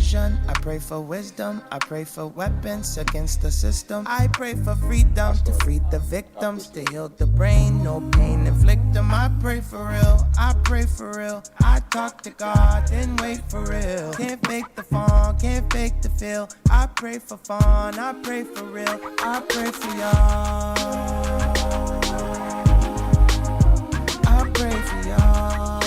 vision, I pray for wisdom, I pray for weapons against the system. I pray for freedom to free the victims, to heal the brain, no pain inflict them. I pray for real, I pray for real. I talk to God, then wait for real. Can't fake the fun, can't fake the feel. I pray for fun, I pray for real. I pray for y'all. I pray for y'all.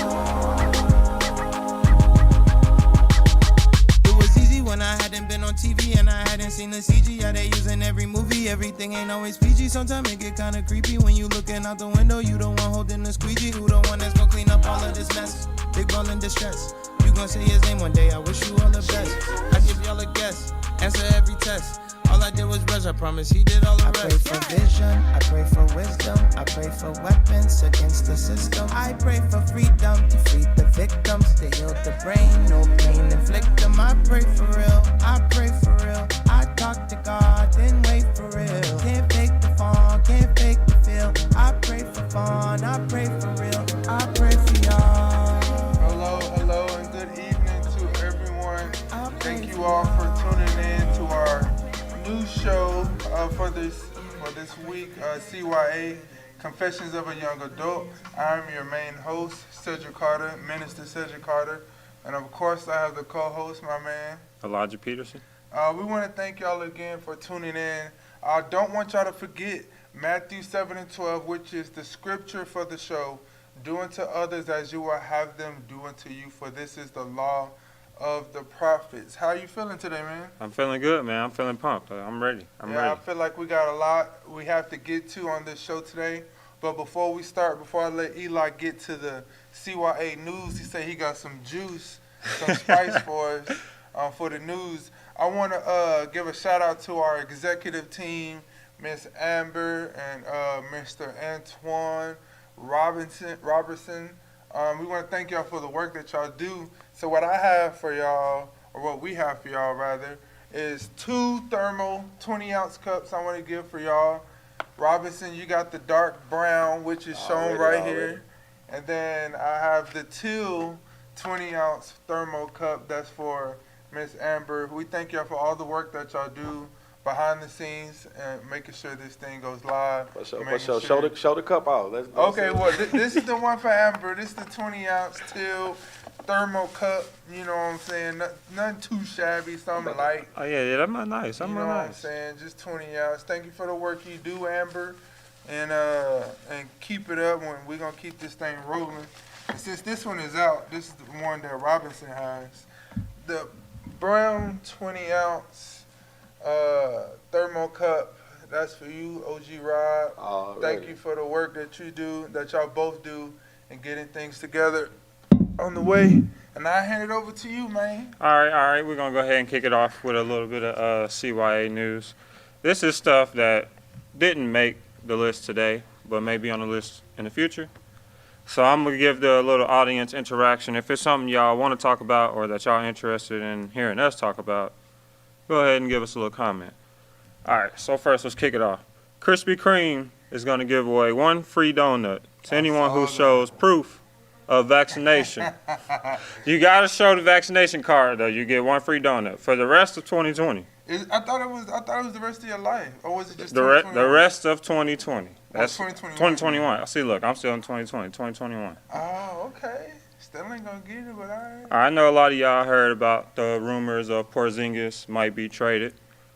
It was easy when I hadn't been on TV and I hadn't seen the CG. Yeah, they using every movie, everything ain't always PG. Sometimes it get kinda creepy when you looking out the window. You the one holding the squeegee, who the one that's gonna clean up all of this mess? Big ball in distress. You gon' say his name one day, I wish you all the best. I give y'all a guess, answer every test. All I did was rush, I promise he did all the rest. I pray for vision, I pray for wisdom, I pray for weapons against the system. I pray for freedom to free the victims, to heal the brain, no pain inflict them. I pray for real, I pray for real. I talk to God, then wait for real. Can't fake the fun, can't fake the feel. I pray for fun, I pray for real. I pray for y'all. Hello, and good evening to everyone. Thank you all for tuning in to our new show for this week, CYA, Confessions of a Young Adult. I'm your main host, Cedric Carter, Minister Cedric Carter, and of course I have the co-host, my man, Elijah Peterson. We want to thank y'all again for tuning in. I don't want y'all to forget Matthew 7:12, which is the scripture for the show. Do unto others as you will have them do unto you, for this is the law of the prophets. How are you feeling today, man? I'm feeling good, man. I'm feeling pumped. I'm ready. I'm ready. I feel like we got a lot we have to get to on this show today. But before we start, before I let Eli get to the CYA news, he said he got some juice, some spice for us for the news. I want to give a shout out to our executive team, Miss Amber and Mr. Antoine Robertson. We want to thank y'all for the work that y'all do. So what I have for y'all, or what we have for y'all rather, is 2 thermal 20-ounce cups I want to give for y'all. Robinson, you got the dark brown, which is shown right here. And then I have the teal 20-ounce thermal cup that's for Miss Amber. We thank y'all for all the work that y'all do behind the scenes and making sure this thing goes live. Show the cup out. Let's well, this is the one for Amber. This is the 20-ounce teal thermal cup. You know what I'm saying? Nothing too shabby, something light. Oh, yeah, that's my nice. You know what I'm saying? Just 20 ounce. Thank you for the work you do, Amber. And keep it up. We're going to keep this thing rolling. And since this one is out, this is the one that Robinson has. The brown 20-ounce thermal cup, that's for you, OG Rob. Thank you for the work that you do, that y'all both do, and getting things together on the way. And I hand it over to you, man. All right. We're going to go ahead and kick it off with a little bit of CYA news. This is stuff that didn't make the list today, but may be on the list in the future. So I'm going to give the little audience interaction. If it's something y'all want to talk about or that y'all interested in hearing us talk about, go ahead and give us a little comment. All right, so first, let's kick it off. Krispy Kreme is going to give away 1 free donut to anyone who shows proof of vaccination. You got to show the vaccination card, though. You get 1 free donut for the rest of 2020. I thought it was the rest of your life, or was it just the rest of 2020? That's 2021. 2021. See, look, I'm still in 2020, 2021. Oh, okay. Still ain't gonna get it, but all right. I know a lot of y'all heard about the rumors of Porzingis might be traded.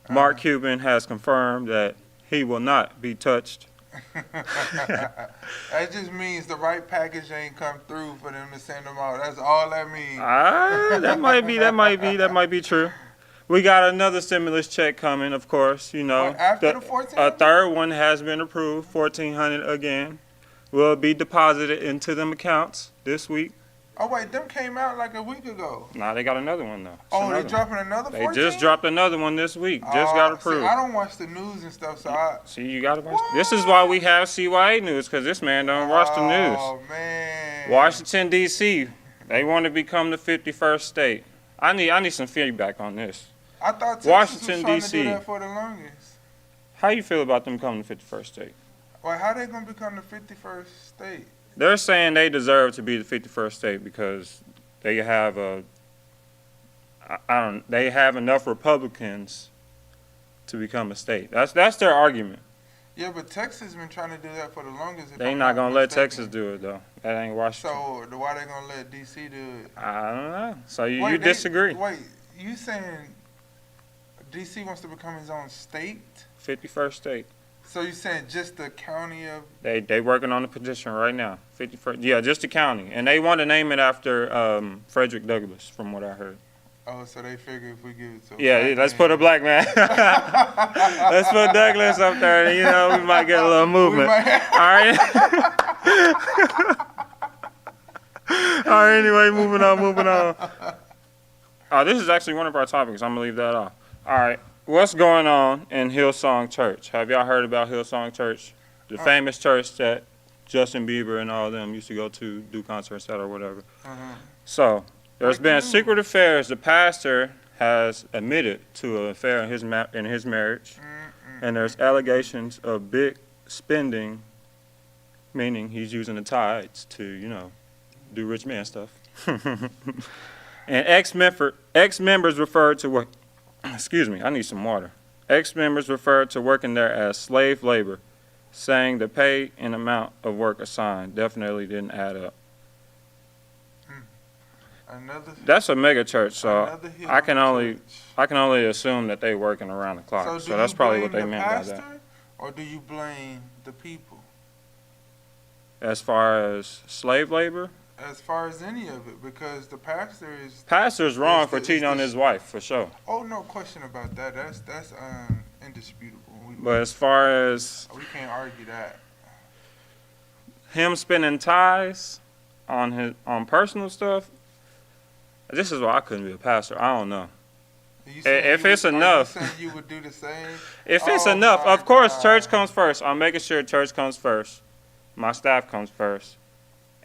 Mark Cuban has confirmed that he will not be touched. That just means the right package ain't come through for them to send them out. That's all that means. That might be true. We got another stimulus check coming, of course. You know, after the 14? A third one has been approved, $1,400 again, will be deposited into them accounts this week. Oh, wait, them came out like a week ago. Nah, they got another one, though. They're dropping another 14? They just dropped another one this week. Just got approved. See, I don't watch the news and stuff, so See, you got to watch. This is why we have CYA News, because this man don't watch the news. Oh, man. Washington, D.C., they want to become the 51st state. I need some feedback on this. I thought Texas Washington, was trying D.C. to do that for the longest. How you feel about them becoming the 51st state? Well, how they going to become the 51st state? They're saying they deserve to be the 51st state because they have I don't. They have enough Republicans to become a state. That's their argument. Yeah, but Texas been trying to do that for the longest. If They I'm not gonna let mistaken. Texas do it though. That ain't Washington. So why they gonna let DC do it? I don't know. So you Wait, disagree? Wait, you saying DC wants to become his own state? 51st state. So you saying just the county of? They working on the petition right now. 51st. Yeah, just the county, and they want to name it after Frederick Douglass, from what I heard. Oh, so they figure if we give it to Yeah, let's put a black man. Let's put Douglas up there, and, you know, we might get a little movement. All right. All right, anyway, moving on. Oh, this is actually one of our topics. I'm going to leave that off. All right, what's going on in Hillsong Church? Have y'all heard about Hillsong Church? The famous church that Justin Bieber and all of them used to go to do concerts at or whatever. So, there's been secret affairs. The pastor has admitted to an affair in his marriage, and there's allegations of big spending, meaning he's using the tithes to, you know, do rich man stuff. And ex-members referred to work. Excuse me, I need some water. Ex-members referred to working there as slave labor, saying the pay and amount of work assigned definitely didn't add up. That's a mega church, so I can only assume that they working around the clock. So that's probably what they meant by that. Or do you blame the people? As far as slave labor? As far as any of it, because the pastor is... Pastor's wrong for cheating on his wife, for sure. Oh, no question about that. That's indisputable. But as far as... We can't argue that. Him spending ties on personal stuff, this is why I couldn't be a pastor. I don't know. If it's enough... You would do the same? If it's enough, of course, church comes first. I'm making sure church comes first. My staff comes first.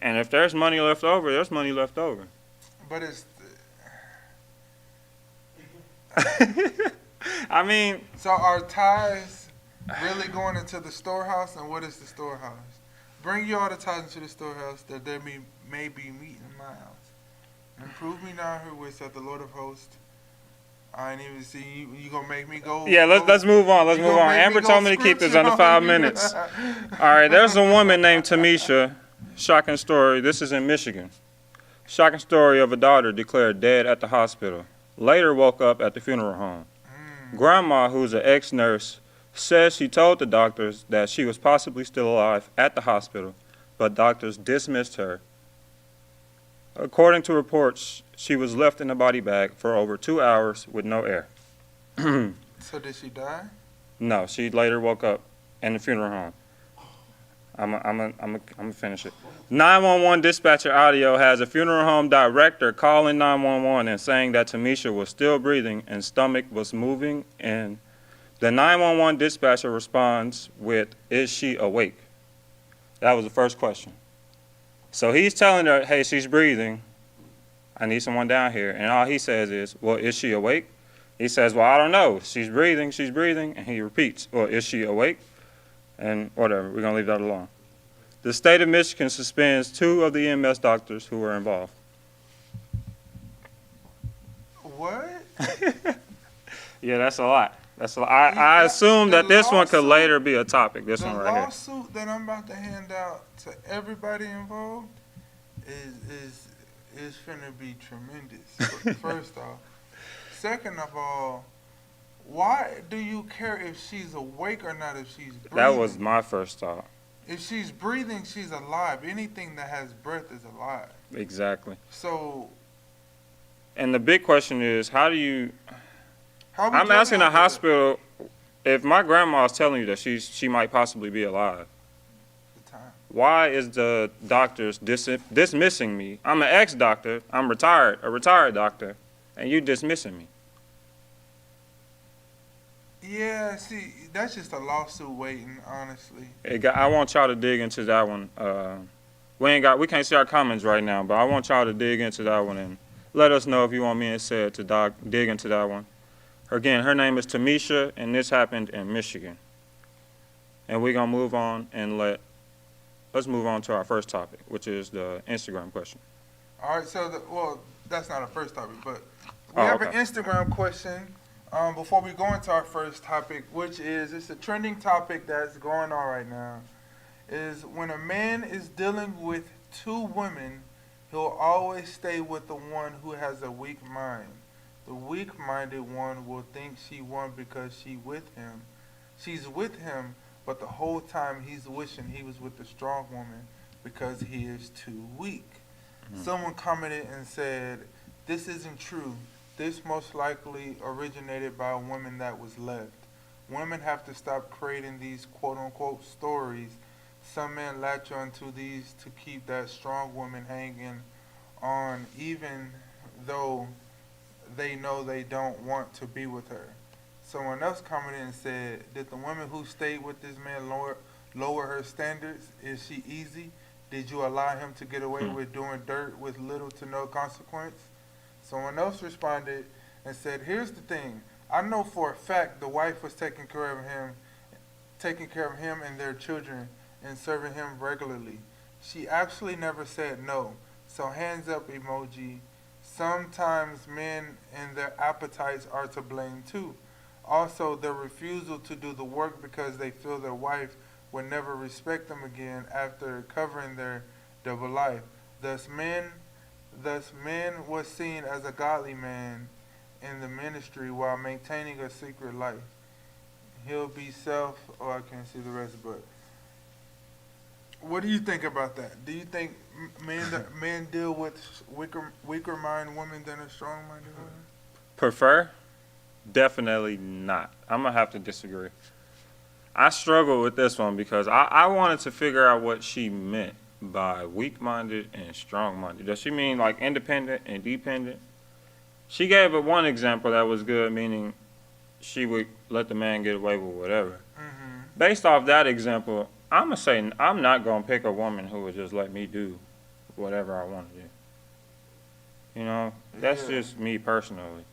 And if there's money left over, there's money left over. But it's... I mean... So are tithes really going into the storehouse? And what is the storehouse? Bring you all the tithes into the storehouse, that there may be meat in my house. And prove me now who is at the Lord of hosts. I ain't even see you. You gonna make me go? Yeah, let's move on. Let's move on. Amber told me to keep this under 5 minutes. All right, there's a woman named Tamisha. Shocking story. This is in Michigan. Shocking story of a daughter declared dead at the hospital. Later woke up at the funeral home. Grandma, who's an ex-nurse, says she told the doctors that she was possibly still alive at the hospital, but doctors dismissed her. According to reports, she was left in a body bag for over 2 hours with no air. So did she die? No, she later woke up in the funeral home. I'm gonna finish it. 911 dispatcher audio has a funeral home director calling 911 and saying that Tamisha was still breathing and stomach was moving, and the 911 dispatcher responds with, "Is she awake?" That was the first question. So he's telling her, "Hey, she's breathing. I need someone down here." And all he says is, "Well, is she awake?" He says, "Well, I don't know. She's breathing. And he repeats, "Well, is she awake?" And whatever, we're going to leave that alone. The state of Michigan suspends 2 of the EMS doctors who were involved. What? Yeah, that's a lot. I assume that this one could later be a topic, this one right here. The lawsuit that I'm about to hand out to everybody involved is finna be tremendous, first off. Second of all, why do you care if she's awake or not if she's breathing? That was my first thought. If she's breathing, she's alive. Anything that has breath is alive. Exactly. So... And the big question is, I'm asking the hospital, if my grandma is telling you that she might possibly be alive, why is the doctors dismissing me? I'm an ex-doctor. I'm retired, a retired doctor, and you dismissing me. Yeah, see, that's just a lawsuit waiting, honestly. I want y'all to dig into that one. We can't see our comments right now, but I want y'all to dig into that one and let us know if you want me and Sid to dig into that one. Again, her name is Tamisha, and this happened in Michigan. And we're gonna move on and let's move on to our first topic, which is the Instagram question. All right, so well, that's not a first topic, but We Oh, have an okay. Instagram question before we go into our first topic, which is it's a trending topic that's going on right now. Is when a man is dealing with two women, he'll always stay with the one who has a weak mind. The weak-minded one will think she won because she's with him, but the whole time he's wishing he was with the strong woman because he is too weak. Someone commented and said, "This isn't true. This most likely originated by a woman that was left. Women have to stop creating these quote-unquote stories. Some men latch onto these to keep that strong woman hanging on even though they know they don't want to be with her." Someone else commented and said, "Did the woman who stayed with this man lower her standards? Is she easy? Did you allow him to get away with doing dirt with little to no consequence?" Someone else responded and said, "Here's the thing. I know for a fact the wife was taking care of him and their children and serving him regularly. She actually never said no. So hands up emoji. Sometimes men and their appetites are to blame too. Also, their refusal to do the work because they feel their wife would never respect them again after covering their double life. Thus, man was seen as a godly man in the ministry while maintaining a secret life. He'll be I can't see the rest, but what do you think about that? Do you think men deal with weaker mind women than a strong minded woman? Prefer? Definitely not. I'm going to have to disagree. I struggle with this one because I wanted to figure out what she meant by weak-minded and strong-minded. Does she mean like independent and dependent? She gave it one example that was good, meaning she would let the man get away with whatever. Mm-hmm. Based off that example, I'm going to say I'm not going to pick a woman who would just let me do whatever I want to do. You know, that's just me personally.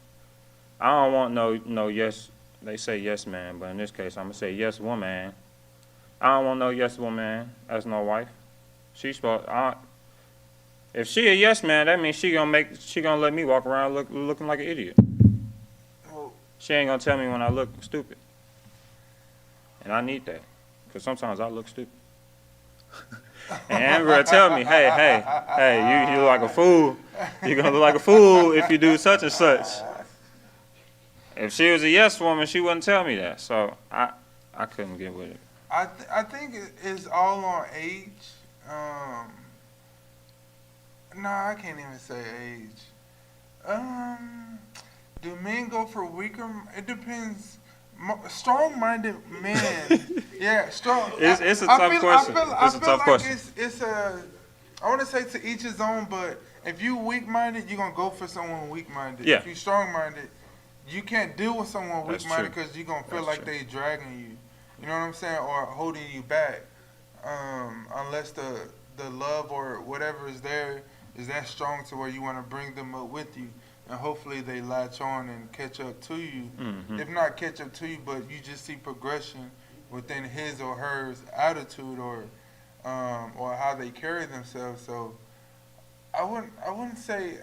I don't want no yes, they say yes man, but in this case I'm going to say yes woman. I don't want no yes woman as no wife. If she a yes man, that means she gonna let me walk around looking like an idiot. Well, She ain't gonna tell me when I look stupid. And I need that, because sometimes I look stupid. And Amber will tell me, hey, you look like a fool. You're gonna look like a fool if you do such and such. If she was a yes woman, she wouldn't tell me that. So I couldn't get with it. I think it's all on age. No, I can't even say age. Do men go for weaker? It depends. Strong-minded men, yeah, strong. It's a tough question. It's a tough question. It's a. I want to say to each his own, but if you weak-minded, you're gonna go for someone weak-minded. Yeah. If you strong-minded, you can't deal with someone That's weak-minded true. because you're gonna feel That's like true. they dragging you. You know what I'm saying, or holding you back. Unless the love or whatever is there is that strong to where you want to bring them up with you, and hopefully they latch on and catch up to you. Mm-hmm. If not catch up to you, but you just see progression within his or her attitude or how they carry themselves. So I wouldn't say.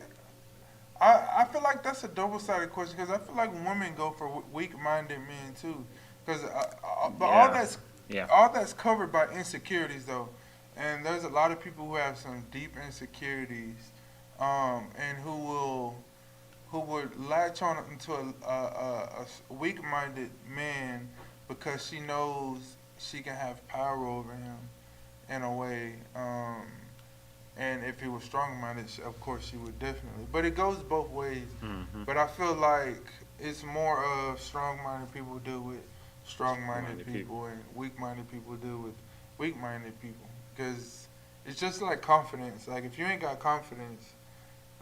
I feel like that's a double-sided question because I feel like women go for weak-minded men too, but Yeah. all that's covered by insecurities though, and there's a lot of people who have some deep insecurities, and who would latch on into a weak-minded man because she knows she can have power over him in a way. And if he was strong-minded, of course she would definitely. But it goes both ways. Mm-hmm. But I feel like it's more of strong-minded people deal with strong-minded people and weak-minded people deal with weak-minded people. Because it's just like confidence. Like if you ain't got confidence,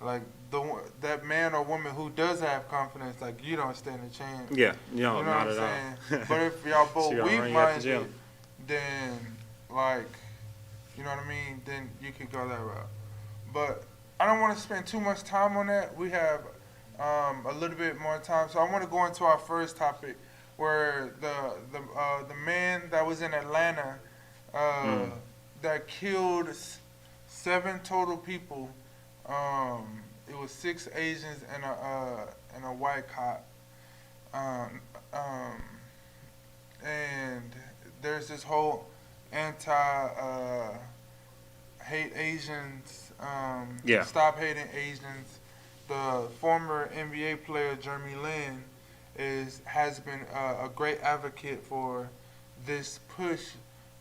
like that man or woman who does have confidence, like you don't stand a chance. Yeah, You know not what at I'm all. saying? But if y'all both She gonna run you out the weak-minded, gym. then like, you know what I mean? Then you could go that route. But I don't want to spend too much time on that. We have a little bit more time, so I want to go into our first topic, where the man that was in Atlanta that killed 7 total people. It was 6 Asians and a white cop. Um, um, and there's this whole hate Asians, Yeah. stop hating Asians. The former NBA player Jeremy Lin has been a great advocate for this push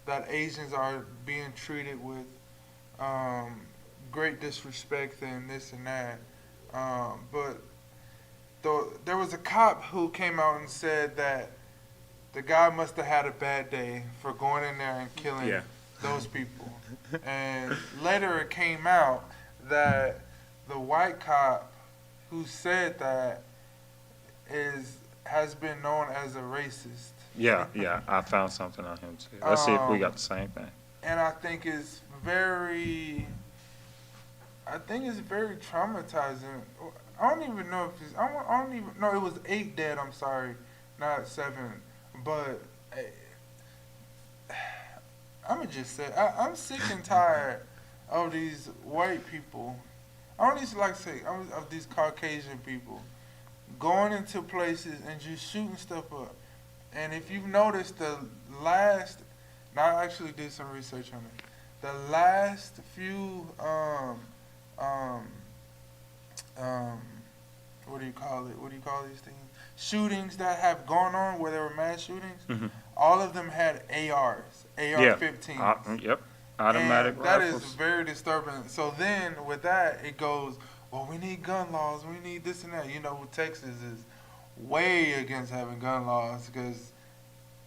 that Asians are being treated with great disrespect and this and that. But there was a cop who came out and said that the guy must have had a bad day for going in there and killing those people. And later it came out that the white cop who said that has been known as a racist. Yeah, I found something on him too. Let's see if we got the same thing. And I think it's very traumatizing. I don't even know if it's, I don't even know, it was 8 dead, I'm sorry, not 7. But I'm going to just say, I'm sick and tired of these white people. I don't even like to say, of these Caucasian people going into places and just shooting stuff up. And if you've noticed I actually did some research on it. The last few, what do you call these things? Shootings that have gone on where there were mass shootings, all of them had ARs, AR-15s. Yep, automatic and that rifles. is very disturbing. So then with that, it goes, well, we need gun laws, we need this and that. You know, Texas is way against having gun laws because,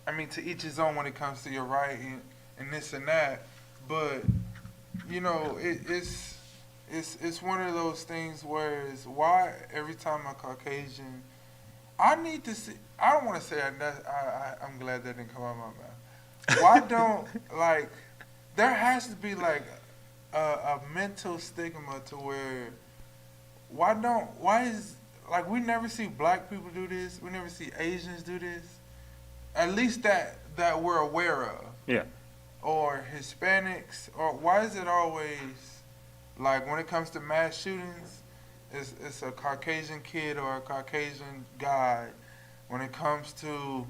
I mean, to each his own when it comes to your right and this and that. But, you know, it's one of those things where it's why every time a Caucasian, I need to see, I don't want to say I'm glad that didn't come out of my mouth. Why don't, like, there has to be, like, a mental stigma to where, like, we never see black people do this, we never see Asians do this, at least that we're aware of. Yeah. Or Hispanics, or why is it always, like, when it comes to mass shootings, it's a Caucasian kid or a Caucasian guy. When it comes to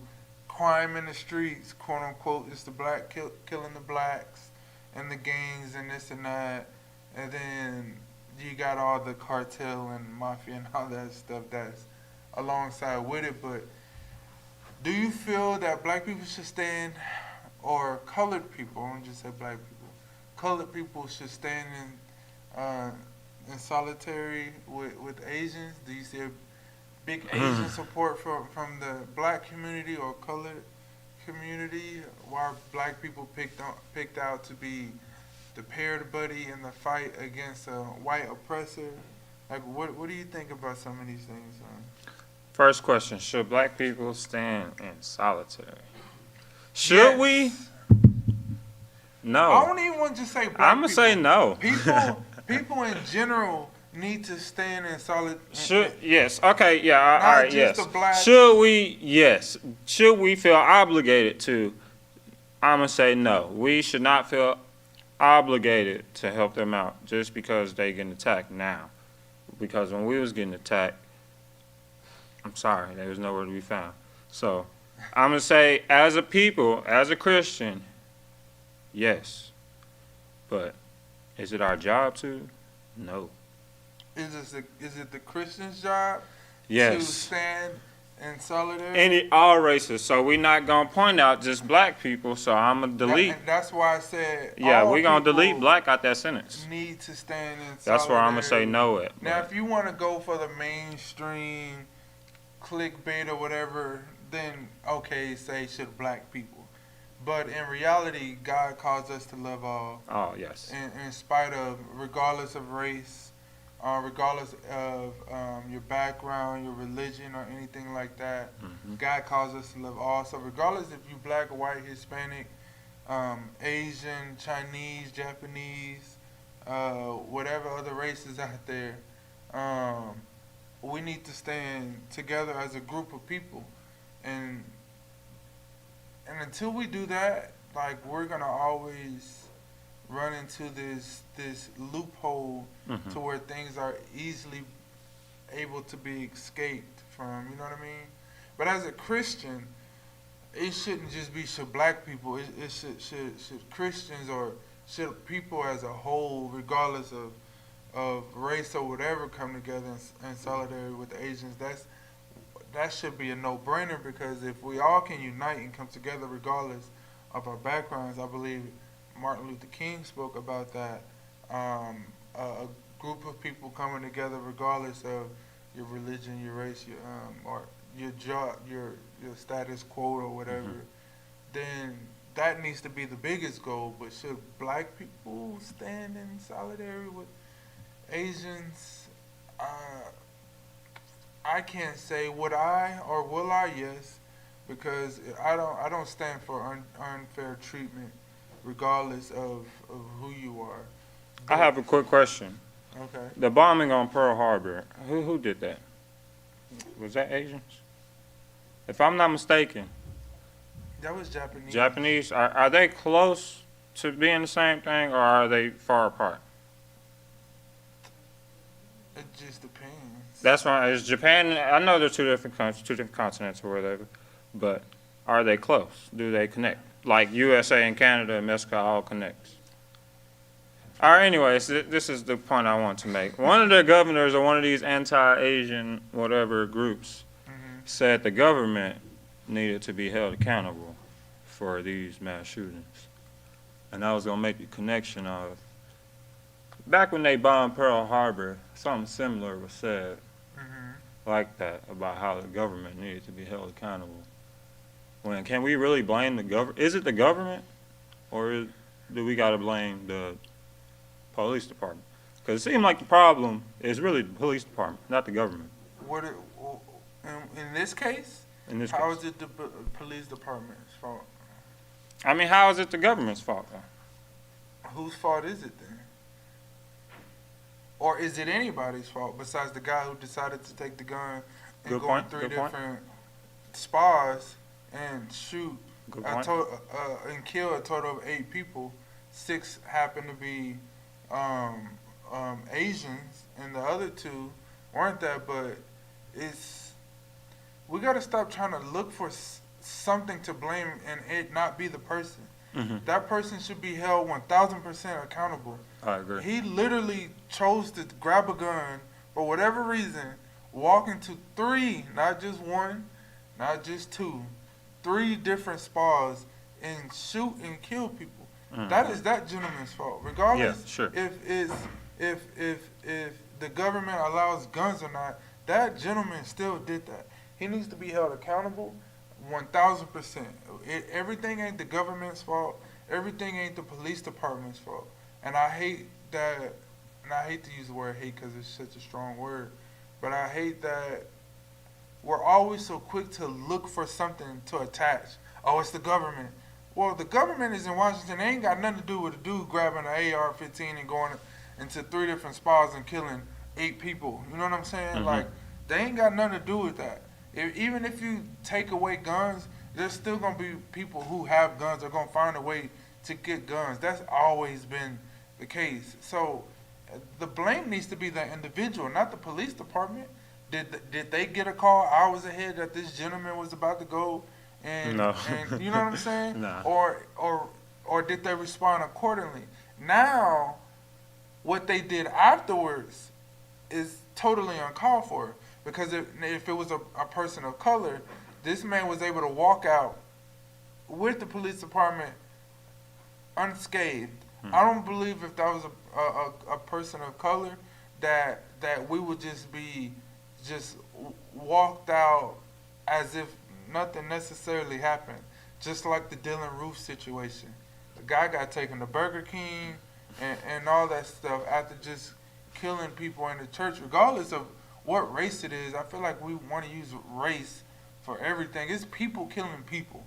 crime in the streets, quote unquote, it's the black killing the blacks and the gangs and this and that. And then you got all the cartel and mafia and all that stuff that's alongside with it. But do you feel that black people should stand, or colored people, I won't just say black people, colored people should stand in solitary with Asians? Do you see a big Asian support from the black community or colored community? Why are black people picked out to be the paired buddy in the fight against a white oppressor? Like, what do you think about some of these things? First question, should black people stand in solitary? Should we? No. I don't even want to just say black I'm going to say no. People in general need to stand in solid. Yes. Okay. Yeah. All Not right. just Yes. the blacks. Should we? Yes. Should we feel obligated to? I'm gonna say no. We should not feel obligated to help them out just because they getting attacked now. Because when we was getting attacked, I'm sorry, there was nowhere to be found. So I'm gonna say, as a people, as a Christian, yes. But is it our job to? No. Is it the Christian's job to Yes. stand in solidarity? Any all races. So we not gonna point out just black people. So I'm gonna delete. And that's why I said Yeah, all we gonna people delete black out that sentence. need to stand in solidarity. That's where I'm gonna say no at. Now, if you want to go for the mainstream clickbait or whatever, then okay, say should black people. But in reality, God calls us to love all. Oh yes. In spite of, regardless of race, regardless of your background, your religion, or anything like that, God calls us to love all. So regardless if you black, white, Hispanic, Asian, Chinese, Japanese, whatever other races out there, we need to stand together as a group of people. And until we do that, like, we're gonna always run into this loophole to where things are easily able to be escaped from. You know what I mean? But as a Christian, it shouldn't just be should black people. It should Christians or should people as a whole, regardless of race or whatever, come together in solidarity with the Asians. That should be a no-brainer, because if we all can unite and come together regardless of our backgrounds, I believe Martin Luther King spoke about that. A group of people coming together regardless of your religion, your race, your or your job, your status quo or whatever, then that needs to be the biggest goal. But should black people stand in solidarity with Asians? I can't say would I or will I. Yes, because I don't stand for unfair treatment regardless of who you are. I have a quick question. Okay. The bombing on Pearl Harbor, who did that? Was that Asians? If I'm not mistaken, That was Japanese. Japanese, are they close to being the same thing, or are they far apart? It just depends. That's why, is Japan, I know they're two different countries, two different continents or whatever, but are they close? Do they connect? Like USA and Canada and Mexico all connects. All right, anyways, this is the point I want to make. One of the governors of one of these anti-Asian whatever groups said the government needed to be held accountable for these mass shootings. And I was going to make the connection of, back when they bombed Pearl Harbor, something similar was said like that about how the government needed to be held accountable. When can we really blame the government? Is it the government, or do we got to blame the police department? Because it seemed like the problem is really the police department, not the government. In this case, In this how case. is it the police department's fault? I mean, how is it the government's fault, though? Whose fault is it then? Or is it anybody's fault besides the guy who decided to take the gun and Good go point, in three good point. different spas and shoot Good point. and kill a total of 8 people? 6 happen to be Asians, and the other 2 weren't that. But we got to stop trying to look for something to blame and it not be the person. That person should be held 1,000% accountable. I agree. He literally chose to grab a gun for whatever reason, walk into 3, not just 1, not just 2, 3 different spas and shoot and kill people. That is that gentleman's fault, regardless Yeah, sure. if the government allows guns or not. That gentleman still did that. He needs to be held accountable 1,000%. Everything ain't the government's fault. Everything ain't the police department's fault. And I hate that, and I hate to use the word hate because it's such a strong word, but I hate that we're always so quick to look for something to attach. Oh, it's the government. Well, the government is in Washington. They ain't got nothing to do with a dude grabbing an AR-15 and going into 3 different spas and killing 8 people. You know what I'm saying? Like, they ain't got nothing to do with that. Even if you take away guns, there's still going to be people who have guns are going to find a way to get guns. That's always been the case. So the blame needs to be the individual, not the police department. Did they get a call hours ahead that this gentleman was about to go and, No. and you know what I'm saying? Nah. Or did they respond accordingly? Now, what they did afterwards is totally uncalled for. Because if it was a person of color, this man was able to walk out with the police department unscathed. I don't believe if that was a person of color that we would just be walked out as if nothing necessarily happened. Just like the Dylan Roof situation. The guy got taken to Burger King and all that stuff after just killing people in the church, regardless of what race it is. I feel like we want to use race for everything. It's people killing people.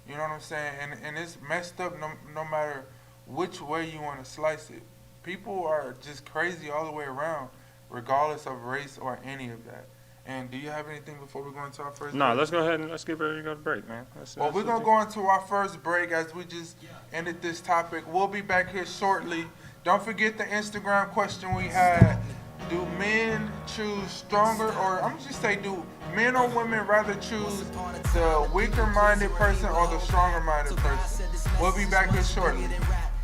You know what I'm saying? And it's messed up no matter which way you want to slice it. People are just crazy all the way around, regardless of race or any of that. And do you have anything before we go into our first break? No, let's go ahead and let's get ready to go to break, man. Well, we're going to go into our first break as we just ended this topic. We'll be back here shortly. Don't forget the Instagram question we had. do men choose stronger, or I'm just say, do men or women rather choose the weaker-minded person or the stronger-minded person? We'll be back here shortly.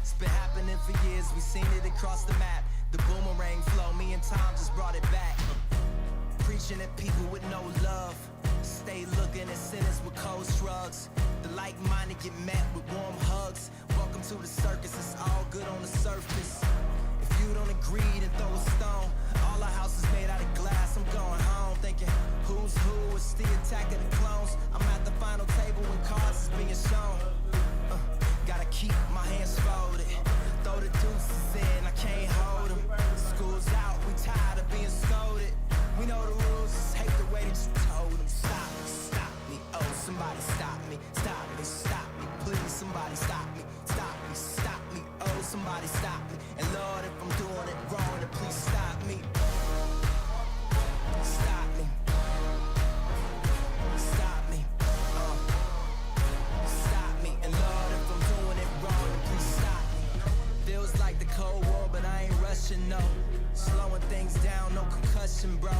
It's been happening for years, we seen it across the map. The boomerang flow, me and Tom just brought it back. Preaching at people with no love. Stay looking at sinners with cold shrugs. The like-minded get met with warm hugs. Welcome to the circus, it's all good on the surface. If you don't agree, then throw a stone. All our houses made out of glass, I'm going home thinking, who's who? It's the attack of the clones. I'm at the final table when cards is being shown. Gotta keep my hands folded. Throw the deuces in, I can't hold them. School's out, we tired of being scolded. We know the rules, just hate the way that you told them. Stop me, oh, somebody stop me. Stop me, please, somebody stop me. Stop me, oh, somebody stop me. And Lord, if I'm doing it wrong, then please stop me. Stop me. Stop me. Stop me. And Lord, if I'm doing it wrong, then please stop me. Feels like the Cold War, but I ain't rushing, no. Slowing things down, no concussion, bro.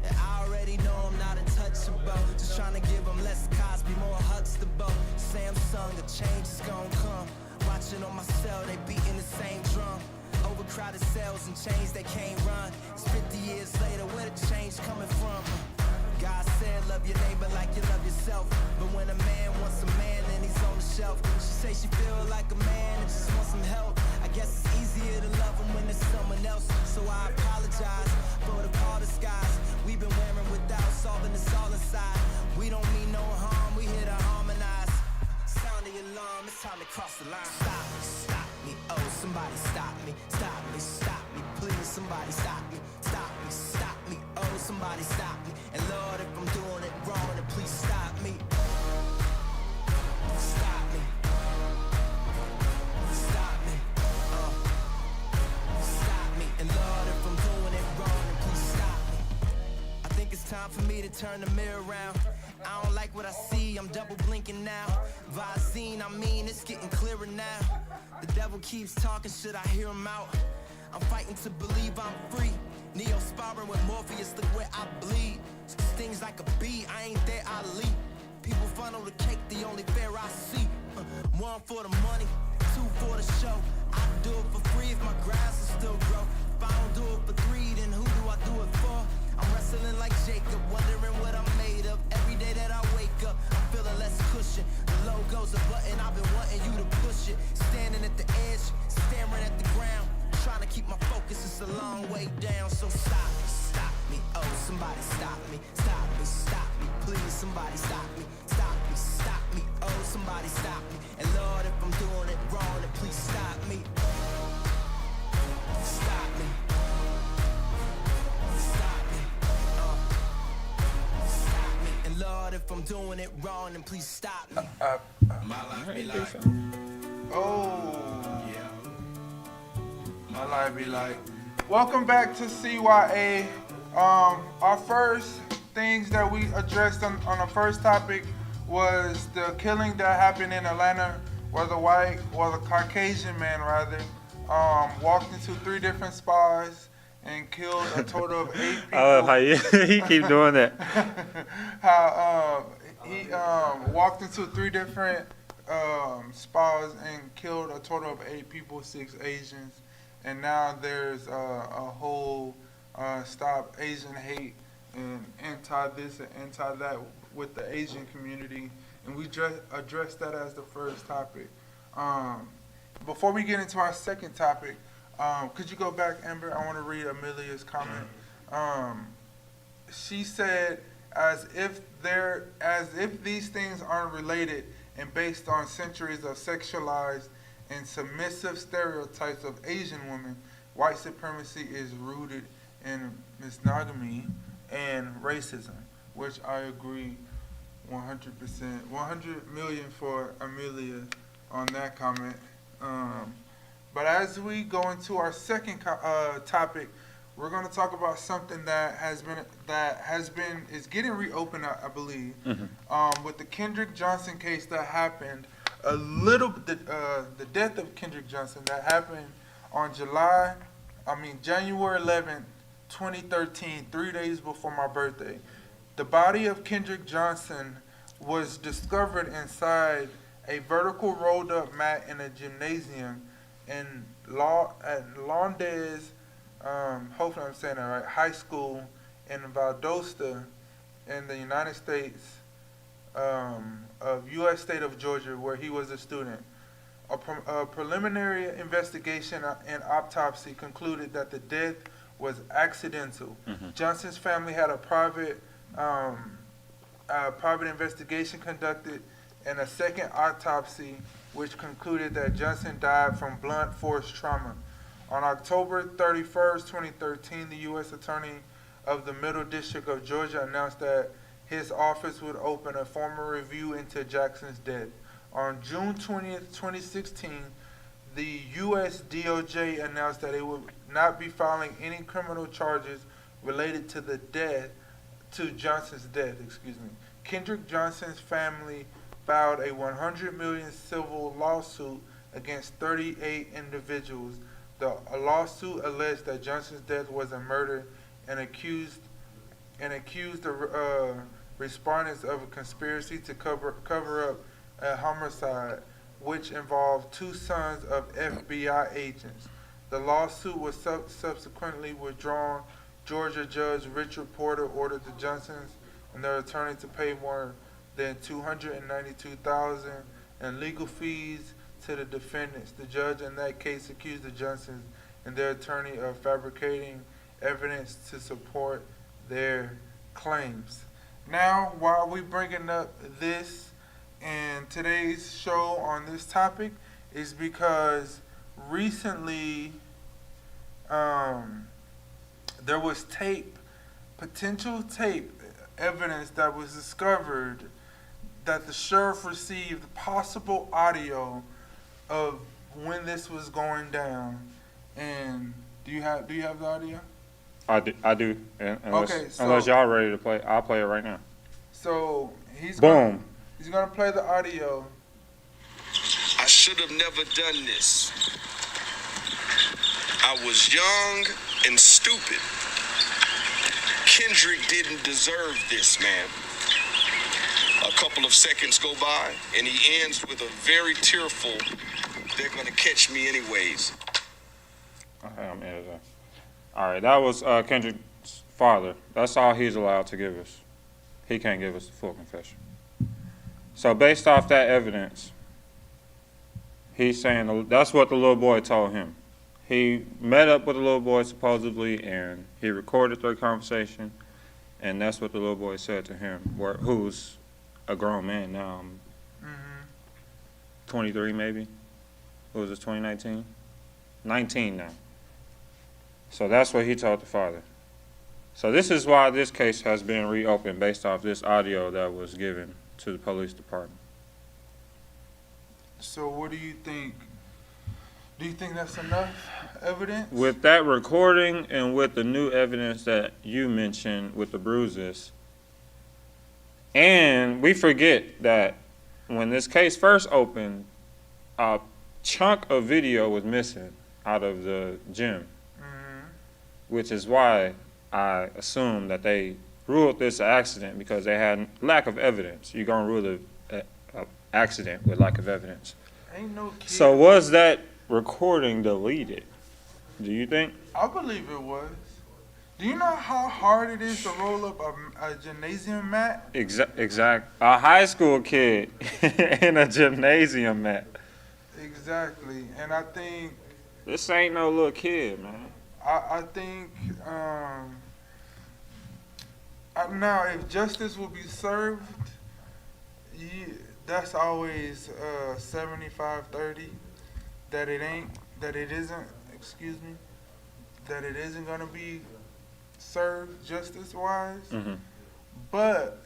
And I already know I'm not untouchable. Just trying to give them less Cosby, more Huxtable. Samsung, a change is gonna come. Watching on my cell, they beating the same drum. Overcrowded cells and chains they can't run. It's 50 years later, where the change coming from? God said love your neighbor like you love yourself. But when a man wants a man, then he's on the shelf. She say she feel like a man and just wants some help. I guess it's easier to love him when there's someone else. So I apologize for the part of skies we've been wearing without solving this all inside. We don't mean no harm, we here to harmonize. Sound the alarm, it's time to cross the line. Stop me, oh, somebody stop me. Stop me, please, somebody stop me. Stop me, oh, somebody stop me. And Lord, if I'm doing it wrong, then please stop me. Stop me. Stop me. Stop me. And Lord, if I'm doing it wrong, then please stop me. I think it's time for me to turn the mirror around. I don't like what I see, I'm double blinking now. Visine, I mean, it's getting clearer now. The devil keeps talking, should I hear him out? I'm fighting to believe I'm free. Neo sparring with Morpheus, look where I bleed. Stings like a bee, I ain't there, I leap. People funnel the cake, the only fair I see. One for the money, two for the show. I do it for free if my grass will still grow. If I don't do it for three, then who do I do it for? I'm wrestling like Jacob, wondering what I'm made of. Every day that I wake up, I'm feeling less cushion. The logo's a button, I've been wanting you to push it. Standing at the edge, staring at the ground. Trying to keep my focus, it's a long way down. So stop me, oh, somebody stop me. Stop me, please, somebody stop me. Stop me, oh, somebody stop me. And Lord, if I'm doing it wrong, then please stop me. Stop me. Lord, if I'm doing it wrong, then please stop me. My life be like, oh, yeah. My life be like. Welcome back to CYA. Our first things that we addressed on the first topic was the killing that happened in Atlanta, where the white, or the Caucasian man rather, walked into 3 different spas and killed a total of 8 people. I love how he keep doing that. How he walked into 3 different spas and killed a total of 8 people, 6 Asians, and now there's a whole stop Asian hate and anti this and anti that with the Asian community, and we addressed that as the first topic. Before we get into our second topic, could you go back, Amber? I want to read Amelia's comment. She said, as if these things aren't related and based on centuries of sexualized and submissive stereotypes of Asian women, white supremacy is rooted in misogyny and racism, which I agree 100%, 100 million for Amelia on that comment. But as we go into our second topic, we're going to talk about something that is getting reopened, I believe, with the Kendrick Johnson case that happened the death of Kendrick Johnson that happened on January 11th, 2013, 3 days before my birthday. The body of Kendrick Johnson was discovered inside a vertical rolled up mat in a gymnasium at Laundes, hopefully I'm saying that right, high school in Valdosta in the United States of U.S. state of Georgia, where he was a student. A preliminary investigation and autopsy concluded that the death was accidental. Johnson's family had a private investigation conducted and a second autopsy which concluded that Johnson died from blunt force trauma. On October 31st, 2013, the U.S. Attorney of the Middle District of Georgia announced that his office would open a formal review into Jackson's death. On June 20th, 2016, the U.S. DOJ announced that it would not be filing any criminal charges related to Johnson's death. Kendrick Johnson's family filed a $100 million civil lawsuit against 38 individuals. The lawsuit alleged that Johnson's death was a murder and accused the respondents of a conspiracy to cover up a homicide, which involved two sons of FBI agents. The lawsuit was subsequently withdrawn. Georgia Judge Richard Porter ordered the Johnsons and their attorney to pay more than $292,000 in legal fees to the defendants. The judge in that case accused the Johnsons and their attorney of fabricating evidence to support their claims. Now, why are we bringing up this in today's show on this topic is because recently there was potential tape evidence that was discovered that the sheriff received possible audio of when this was going down. And do you have the audio? I do. Unless Okay, y'all ready to play, I'll play it right now. So he's Boom. gonna play the audio. I should have never done this. I was young and stupid. Kendrick didn't deserve this, man. A couple of seconds go by, and he ends with a very tearful, "They're gonna catch me anyways." Okay, I'm editing. All right, that was Kendrick's father. That's all he's allowed to give us. He can't give us the full confession. So based off that evidence, he's saying that's what the little boy told him. He met up with the little boy supposedly, and he recorded their conversation, and that's what the little boy said to him, who's a grown man now, 23 maybe. What was this, 2019? 19 now. So that's what he told the father. So this is why this case has been reopened based off this audio that was given to the police department. So what do you think? Do you think that's enough evidence? With that recording and with the new evidence that you mentioned with the bruises, and we forget that when this case first opened, a chunk of video was missing out of the gym, which is why I assume that they ruled this an accident because they had lack of evidence. You're going to rule an accident with lack of evidence. Ain't no kid. So was that recording deleted, do you think? I believe it was. Do you know how hard it is to roll up a gymnasium mat? Exact. A high school kid in a gymnasium mat. Exactly. And I think... This ain't no little kid, man. I think... now, if justice will be served, that's always 75-30. That it isn't going to be served justice-wise. But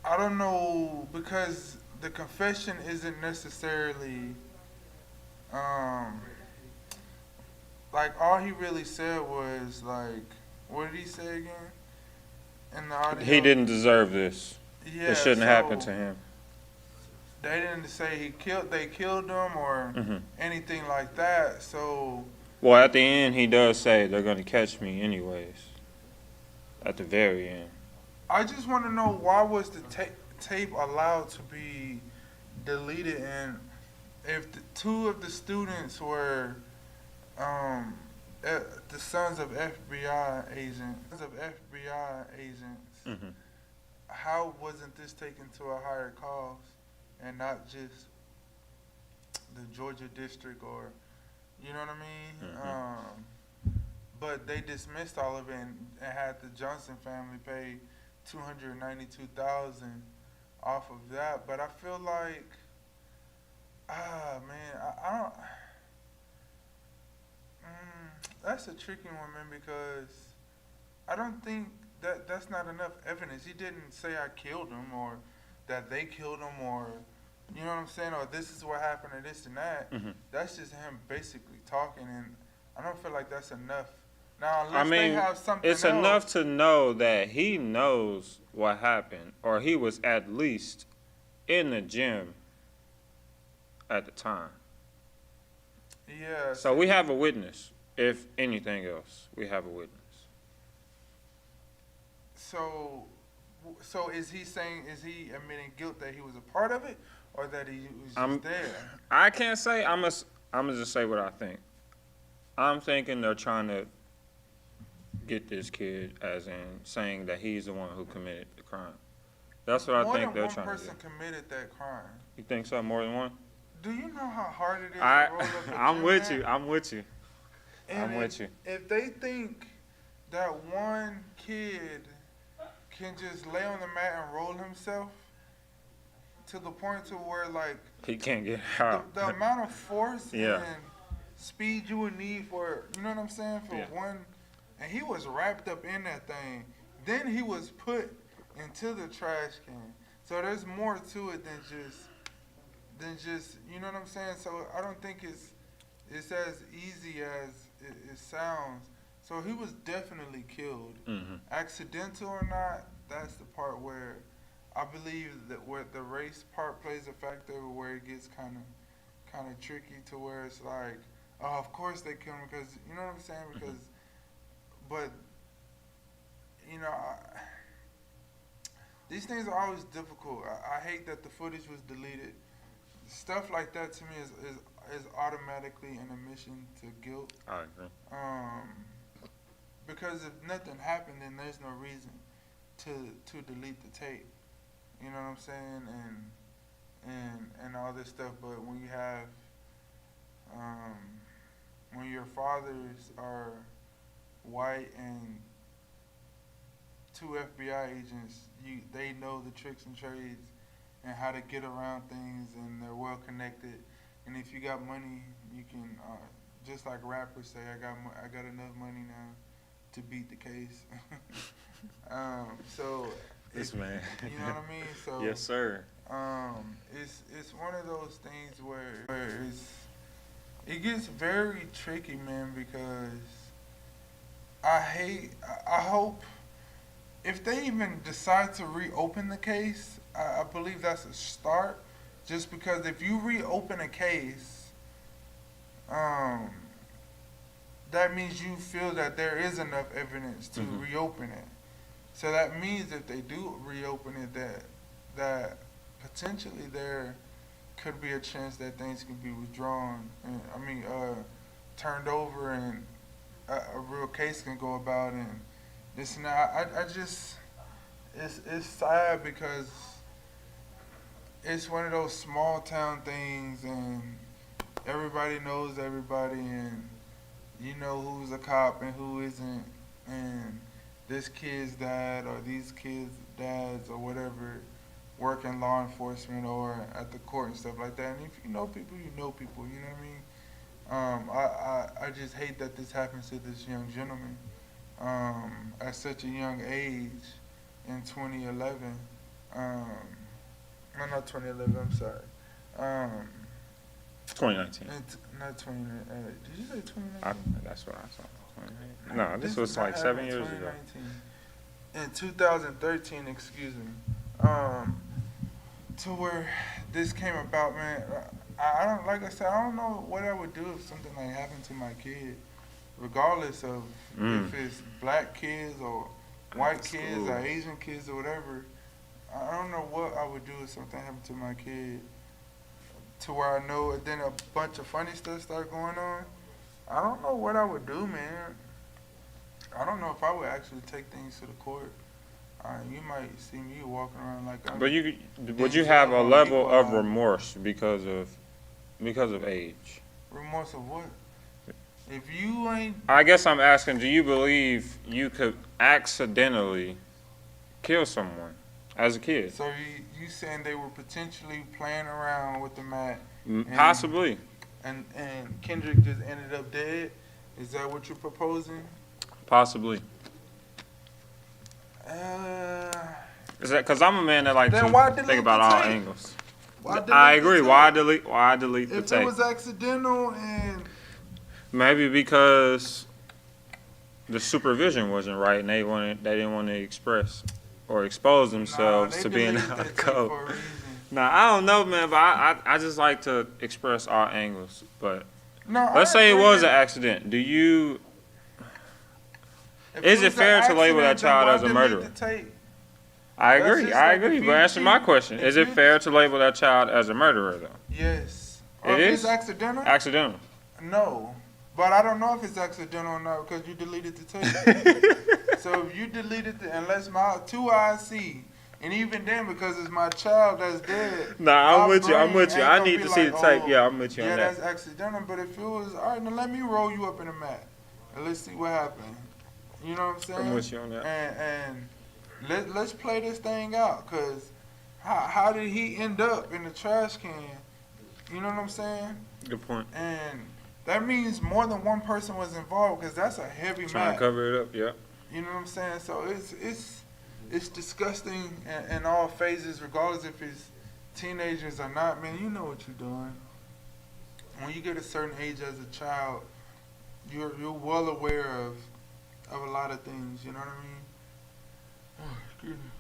I don't know, because the confession isn't necessarily, like, all he really said was, like, what did he say again in the audio? He didn't deserve this. Yeah, it shouldn't happen to him. They didn't say they killed him or anything like that. So Well, at the end, he does say they're gonna catch me anyways. At the very end. I just want to know, why was the tape allowed to be deleted, and if two of the students were the sons of FBI agents, Mm-hmm. how wasn't this taken to a higher cause and not just the Georgia district, or you know what I mean? Mm-hmm. But they dismissed all of it and had the Johnson family pay $292,000 off of that. But I feel like, man, I don't. That's a tricky one, man, because I don't think that's not enough evidence. He didn't say I killed him, or that they killed him, or you know what I'm saying, or this is what happened, or this and that. Mm-hmm. That's just him basically talking, and I don't feel like that's enough. Now, I unless they mean, have something it's else, enough to know that he knows what happened, or he was at least in the gym at the time. Yeah. So we have a witness. If anything else, we have a witness. So is he admitting guilt that he was a part of it, or that he was just there? I can't say. I'm gonna just say what I think. I'm thinking they're trying to get this kid, as in saying that he's the one who committed the crime. That's what I think they're trying to do. More than one person committed that crime. You think so? More than one? Do you know how hard it is to roll up a I'm with gym you. mat? I'm with you. And I'm with you. If they think that one kid can just lay on the mat and roll himself to the point to where, like, He can't get out. the amount of force Yeah. and speed you would need for, you know what I'm saying, for Yeah. one, and he was wrapped up in that thing. Then he was put into the trash can. So there's more to it than just, you know what I'm saying? So I don't think it's as easy as it sounds. So he was definitely killed. Mm-hmm. Accidental or not, that's the part where I believe that where the race part plays a factor, where it gets kind of tricky, to where it's like, oh, of course they killed him, because, you know what I'm saying? Because, but, you know, these things are always difficult. I hate that the footage was deleted. Stuff like that to me is automatically an admission to guilt. I agree. Because if nothing happened, then there's no reason to delete the tape. You know what I'm saying? And all this stuff. But when you have when your fathers are white and two FBI agents, they know the tricks and trades and how to get around things, and they're well connected. And if you got money, you can, just like rappers say, I got enough money now to beat the case. So This man. you know what I mean? So Yes, sir. it's one of those things where it gets very tricky, man, because I hope if they even decide to reopen the case, I believe that's a start. Just because if you reopen a case, that means you feel that there is enough evidence to reopen it. So that means if they do reopen it, that potentially there could be a chance that things can be withdrawn. Turned over, and a real case can go about, and this and that. I just, it's sad because it's one of those small town things, and everybody knows everybody, and you know who's a cop and who isn't, and this kid's dad or these kids' dads or whatever work in law enforcement or at the court and stuff like that. And if you know people, you know people, you know what I mean? I just hate that this happens to this young gentleman at such a young age in 2011. No, not 2011, I'm sorry. 2019. Not 2019. Did you say 2019? That's what I saw. No, this was like 7 years ago. In 2013, excuse me. To where this came about, man. I don't, like I said, I don't know what I would do if something like happened to my kid. regardless of if it's black kids or white kids or Asian kids or whatever. I don't know what I would do if something happened to my kid, to where I know then a bunch of funny stuff start going on. I don't know what I would do, man. I don't know if I would actually take things to the court. You might see me walking around like I'm. But would you have a level of remorse because of age? Remorse of what? If you ain't. I guess I'm asking, do you believe you could accidentally kill someone as a kid? So you saying they were potentially playing around with the mat? Possibly. And Kendrick just ended up dead? Is that what you're proposing? Possibly. Is that because I'm a man that like to think about all angles? I agree. Why delete the if tape? It was accidental and maybe because the supervision wasn't right and they didn't want to express or expose themselves to being out of code. Nah, I don't know, man, but I just like to express all angles. But let's say it was an accident. Is it fair to label that child as a murderer? I agree. But answer my question. Is it fair to label that child as a murderer, though? Yes. It is? It's accidental? Accidental. No. But I don't know if it's accidental or not because you deleted the tape. So if you deleted unless my 2 eyes see, and even then because it's my child that's dead. Nah, I'm with you. I need to see the tape. Yeah, I'm with you on that. Yeah, that's accidental. But if it was, all right, now let me roll you up in the mat. And let's see what happened. You know what I'm saying? I'm with you on that. And let's play this thing out. Because how did he end up in the trash can? You know what I'm saying? Good point. And that means more than one person was involved because that's a heavy Trying mat. to cover it up, yeah. You know what I'm saying? So it's disgusting in all phases, regardless if it's teenagers or not. Man, you know what you're doing. When you get a certain age as a child, you're well aware of a lot of things. You know what I mean? Oh, excuse me.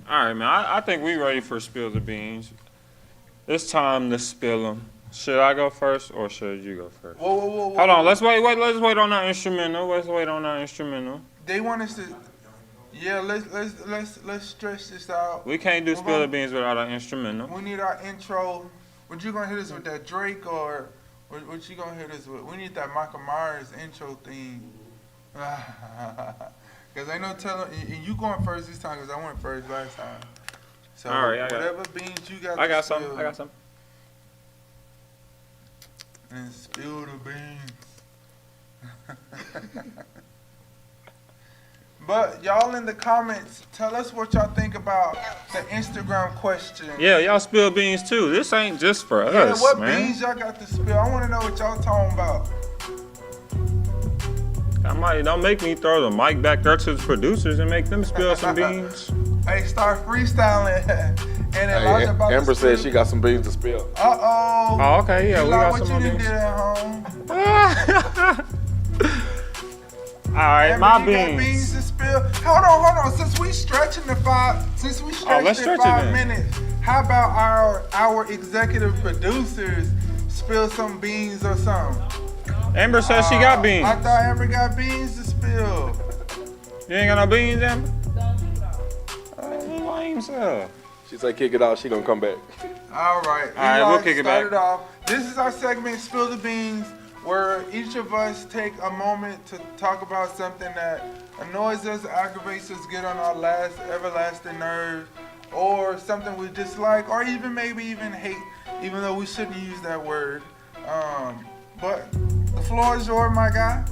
All right, man. I think we ready for spill the beans. It's time to spill them. Should I go first or should you go first? Whoa. Hold on. Let's wait on our instrumental. They want us to. Yeah, let's stretch this out. We can't do spill the beans without our instrumental. We need our intro. What you gonna hit us with, that Drake or what you gonna hit us with? We need that Michael Myers intro theme. Cause ain't no telling. And you going first this time? Cause I went first last time. So all right, whatever beans you got. I got some. And spill the beans. But y'all in the comments, tell us what y'all think about the Instagram question. Yeah, y'all spill beans too. This ain't just for us, Yeah, what man. beans y'all got to spill? I want to know what y'all talking about. Don't make me throw the mic back there to the producers and make them spill some beans. Hey, start freestyling. And then Hey, Amber said she got some beans to spill. Uh-oh. Oh, okay, yeah, we got what some you more did beans. at home? All right, Amber, my you beans. got beans to spill. Hold on. Since we stretching the 5 minutes, how about our executive producers spill some beans or something? Amber says she got beans. I thought Amber got beans to spill. You ain't got no beans, Amber? Lame stuff. She said kick it out, she gonna come back. All right, we'll kick it back. Start it off. This is our segment, Spill the Beans, where each of us take a moment to talk about something that annoys us, aggravates us, get on our last everlasting nerve, or something we dislike, or maybe even hate, even though we shouldn't use that word. But the floor is yours, my guy.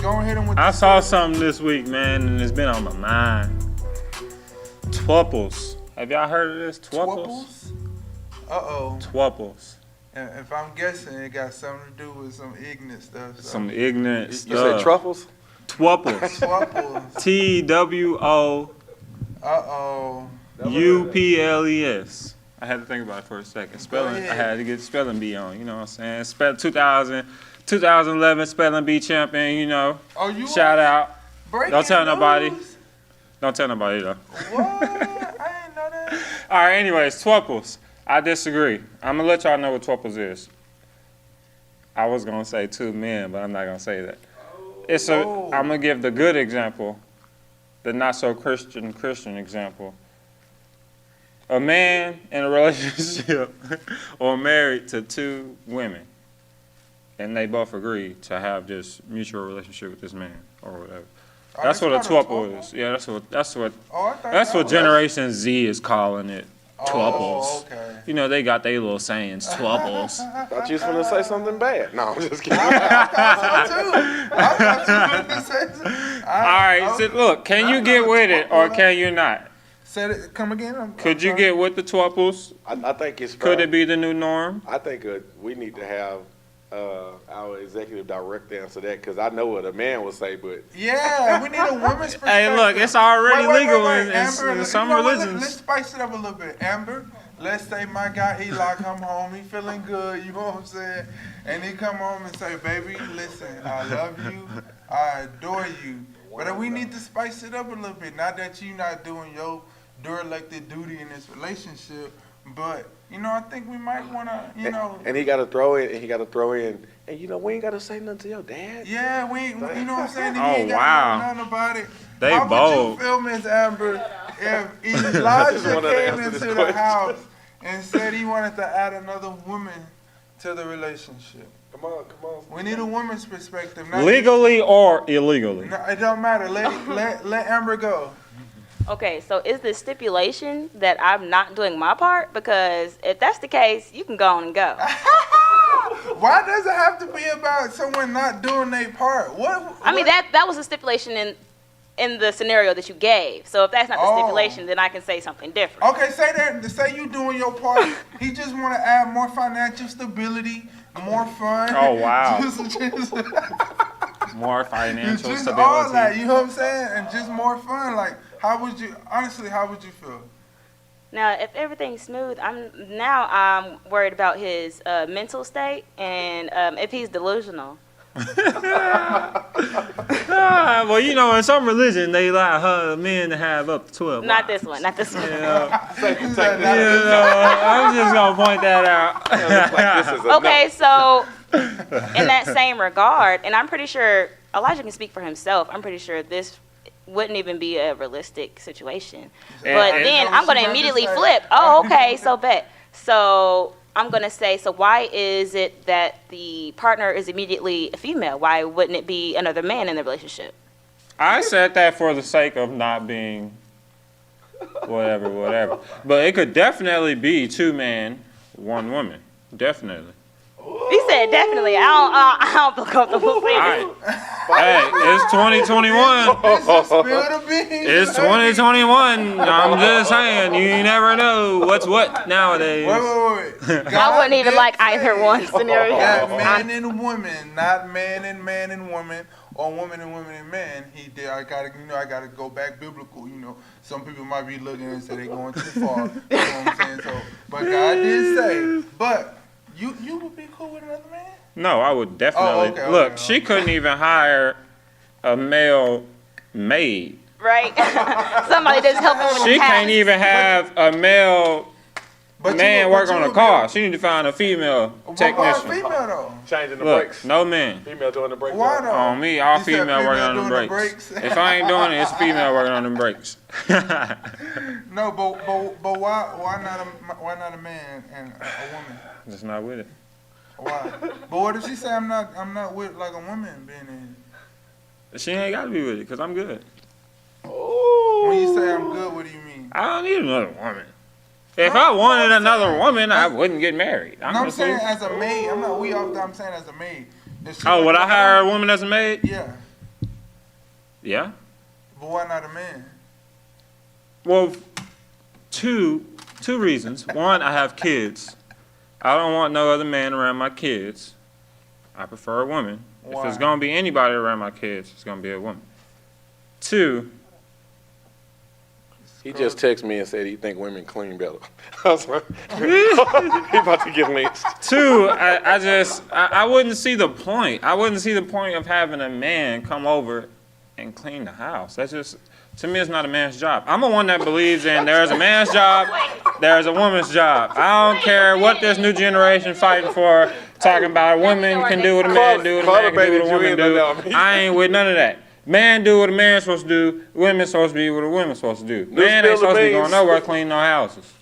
Go and hit him with I saw something this week, man, and it's been on my mind. Tweckles. Have y'all heard of this? Tweckles? Uh-oh. Tweckles. If I'm guessing, it got something to do with some ignorant stuff. So. Some ignorant You stuff. said truffles? Tweckles. Tweckles. TWOUPLES. I had to think about it for a second. Spelling. I had to get the spelling bee on. You know what I'm saying? 2011 spelling bee champion. You know. Oh, you shout out. Don't tell nobody. News? Don't tell nobody though. What? I didn't know that. All right. Anyways, Tweckles. I disagree. I'm gonna let y'all know what Tweckles is. I was gonna say 2 men, but I'm not gonna say that. I'm gonna give the good example, the not so Christian example. A man in a relationship or married to 2 women, and they both agree to have just mutual relationship with this man or whatever. That's what a tuple is. Yeah, that's what Generation Z is calling it. Twuples. Okay. You know, they got their little sayings, twuples. Thought you was gonna say something bad. No, I'm just kidding. I thought you were gonna say something. All right, so look, can you get with it or can you not? Say it. Come again. Could you get with the twuples? I think it's. Could it be the new norm? I think we need to have our executive director answer that because I know what a man would say, but Yeah, we need a woman's perspective. Hey, look, it's already legal Amber, in you some know what? religions. Let's spice it up a little bit. Amber, let's say my guy Eli come home, he feeling good, you know what I'm saying? And he come home and say, baby, listen, I love you, I adore you. But we need to spice it up a little bit. Not that you not doing your elected duty in this relationship, but you know, I think we might want to, you know. And he got to throw in. And you know, we ain't got to say nothing to your dad. Yeah, you know what I'm saying? He Oh, ain't got wow. nothing about it. They How bold. would you feel, Miss Amber, if Elijah wanted to came answer this into the question. house and said he wanted to add another woman to the relationship? Come on. We need a woman's perspective. Not Legally or illegally? No, it don't matter. Let Amber go. Okay, so is the stipulation that I'm not doing my part? Because if that's the case, you can go on and go. Why does it have to be about someone not doing their part? I mean, that was a stipulation in the scenario that you gave. So if that's not the stipulation, then I can say something different. Okay, say you doing your part. He just want to add more financial stability, more fun. Oh, wow. just More financial just stability. all that, you know what I'm saying? And just more fun. Like, how would you feel? Now, if everything's smooth, I'm worried about his mental state and if he's delusional. Well, you know, in some religion, they allow men to have up to 12 Not wives. this one. Not this one. Take I'm just going to point that out. Like this is Okay, so in that same regard, and I'm pretty sure Elijah can speak for himself. I'm pretty sure this wouldn't even be a realistic situation. But then I'm going to immediately flip. Oh, okay, so bet. So I'm going to say, so why is it that the partner is immediately a female? Why wouldn't it be another man in the relationship? I said that for the sake of not being whatever. But it could definitely be 2 men, 1 woman. Definitely. He said definitely. I don't feel comfortable saying All it. right. Hey, it's 2021. Spill the beans. It's 2021. I'm just saying, you never know what's what nowadays. Wait. I wouldn't even like either one scenario. That man and woman, not man and woman, or woman and man. He did. I gotta go back biblical. You know, some people might be looking and say they're going too far. You know what I'm saying? So, but God did say, but you would be cool with another man. No, I would definitely. Okay, Look, okay. she couldn't even hire a male maid. Right? Somebody that's helping with She the can't task. even have a male man work on a car. She need to find a female Why technician. female though? Changing the Look, brakes. no men. Female doing the brakes. Why though? On me, all You said female working on doing them the brakes. brakes? If I ain't doing it, it's female working on them brakes. No, but why not a man and a woman? Just not with it. Why? But what if she say I'm not with like a woman being in? She ain't got to be with it because I'm good. When you say I'm good, what do you mean? I don't need another woman. If I wanted another woman, I wouldn't get married. I'm saying as a maid. I'm saying as a maid. If she Oh, like would a I hire a woman- woman as a maid? Yeah, Yeah. but why not a man? Well, two reasons. One, I have kids. I don't want no other man around my kids. I prefer a woman. If Why? it's gonna be anybody around my kids, it's gonna be a woman. 2, He just texted me and said he think women clean better. I was like, he about to get lynched. 2, I wouldn't see the point. I wouldn't see the point of having a man come over and clean the house. That's just To me, it's not a man's job. I'm the one that believes in there's a man's job, there's a woman's job. I don't care what this new generation fighting for, talking about a woman can do what a man do, what a man can do what a woman do. I ain't with none of that. Man do what a man's supposed to do, women's supposed to be what a woman's supposed to do. Man ain't supposed to be going nowhere cleaning no houses.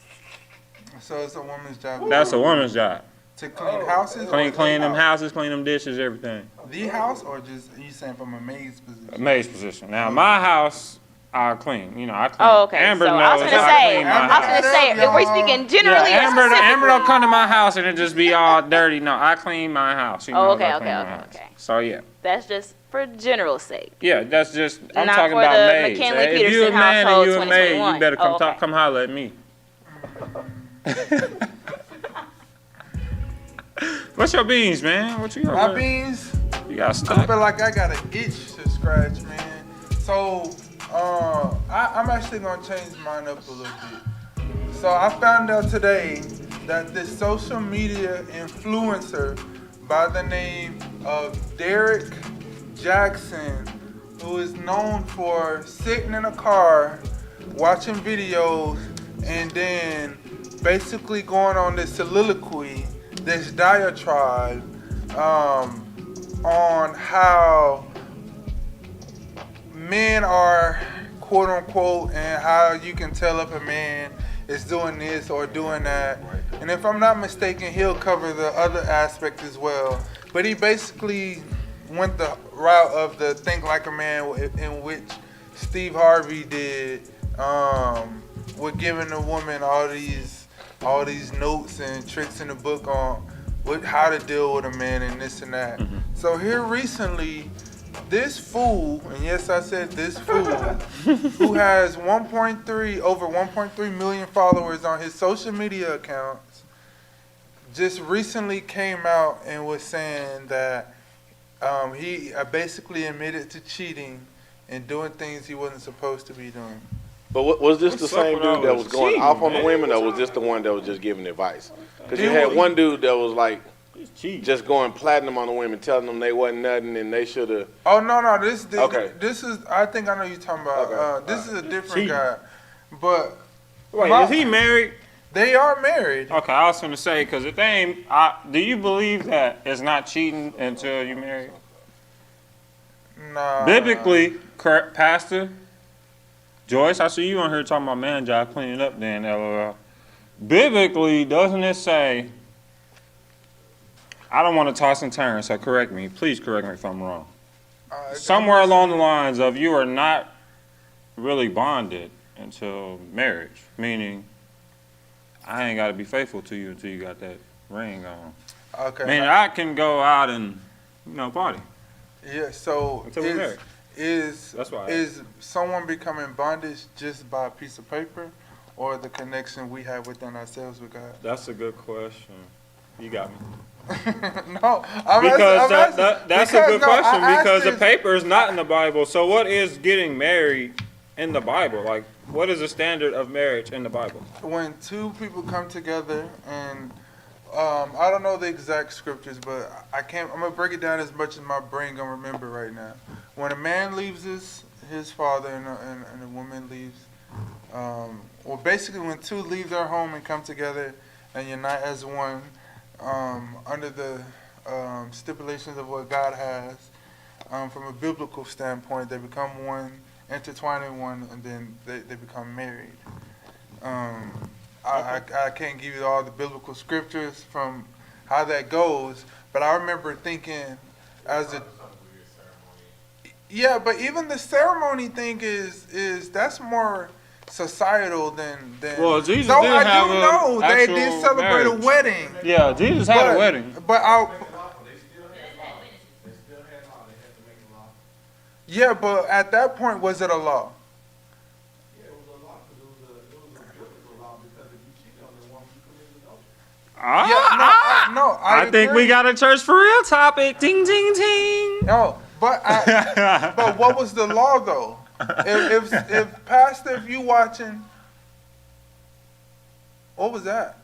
So it's a woman's job. That's a woman's job. To clean houses? Clean them houses, clean them dishes, everything. The house, or just, you saying from a maid's position? A maid's position. Now, my house, I clean. You know, I clean. Oh, okay. Amber so knows I was gonna I say, clean my house. if we're speaking generally, Yeah, or Amber specifically. don't come to my house and it just be all dirty. No, I clean my house. She knows okay, I clean okay, my okay, house. okay. So yeah. That's just for general sake. Yeah, that's just, I'm Not talking for about the maids. McKinley If you a Peterson man and household you a maid, 2021. you better come Oh, talk, okay. come holler at me. What's your beans, man? What you got? My beans, You got I stuck. feel like I got an itch to scratch, man. So, I'm actually gonna change mine up a little bit. So I found out today that this social media influencer by the name of Derek Jackson, who is known for sitting in a car, watching videos, and then basically going on this soliloquy, this diatribe, on how men are quote unquote, and how you can tell if a man is doing this or doing that. And if I'm not mistaken, he'll cover the other aspect as well. But he basically went the route of the think like a man, in which Steve Harvey did, with giving a woman all these notes and tricks in the book on how to deal with a man and this and that. So here recently, this fool, and yes I said this fool, who has over 1.3 million followers on his social media accounts, just recently came out and was saying that he basically admitted to cheating and doing things he wasn't supposed to be doing. But was this What's the up same with dude all that this was going cheating, off on the man? women, or was this the one that was just giving advice? Because you He had was- one dude that was like Cheating. just going platinum on the women, telling them they wasn't nothing and they should have. Oh no, Okay. this is, I think I know you're talking about. Okay. This is a different Cheating. guy, but Wait, is he married? they are married. Okay, I was gonna say, because if they ain't, do you believe that it's not cheating until you marry? Nah. Biblically, Pastor Joyce, I see you on here talking about man job cleaning up then, LOL. Biblically, doesn't it say, I don't want to toss and turn, so correct me. Please correct me if I'm wrong. Somewhere along the lines of you are not really bonded until marriage, meaning I ain't got to be faithful to you until you got that ring on. Okay. I mean, I can go out and, party. Yeah. So Until we're married. That's why I is someone becoming bondage just by a piece of paper, or the connection we have within ourselves with God? That's a good question. You got me. No, I'm Because asking, that's a good question, I asked because the this- paper is not in the Bible. So what is getting married in the Bible? Like, what is the standard of marriage in the Bible? when two people come together, and I don't know the exact scriptures, but I'm gonna break it down as much as my brain gonna remember right now. When a man leaves his father and a woman leaves, well, basically when two leave their home and come together and unite as one, under the stipulations of what God has, from a biblical standpoint, they become one, intertwined in one, and then they become married. I can't give you all the biblical scriptures from how that goes, but I remember thinking yeah, but even the ceremony thing is that's more societal than. Well, Jesus so did I have do a know they actual did celebrate marriage. a wedding. Yeah, Jesus had a wedding. But yeah, but at that point, was it a law? I think agree. we got a church for real topic. Ding, ding, ding. No, but but what was the law though? If Pastor, if you watching, what was that?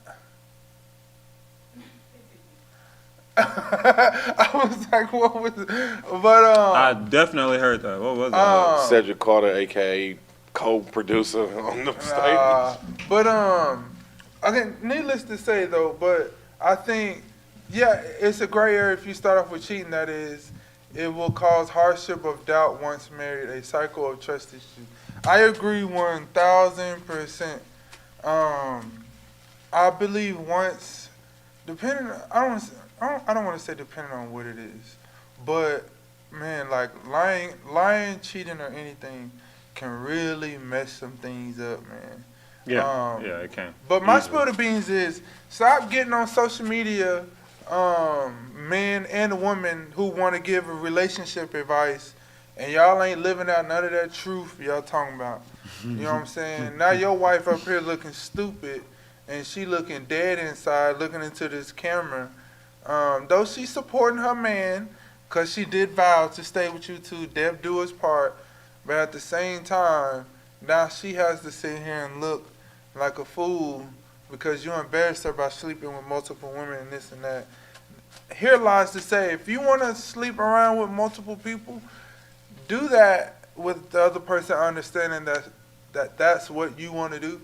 I was like, what was it? But I definitely heard that. What was that? Cedric Carter, a.k.a. co-producer on the stage. But again, needless to say though, but I think, yeah, it's a gray area if you start off with cheating. That is, it will cause hardship of doubt once married, a cycle of trust issues. I agree 1,000%. I believe once, depending, I don't want to say depending on what it is, but man, like lying, cheating, or anything can really mess some things up, man. Yeah, it can. But my spill the beans is stop getting on social media, men and women who want to give a relationship advice, and y'all ain't living out none of that truth y'all talking about. You know what I'm saying? Now your wife up here looking stupid, and she looking dead inside, looking into this camera. Though she's supporting her man, cause she did vow to stay with you to death do us part, but at the same time, now she has to sit here and look like a fool because you embarrassed her by sleeping with multiple women and this and that. Here lies to say, if you want to sleep around with multiple people, do that with the other person understanding that that's what you want to do,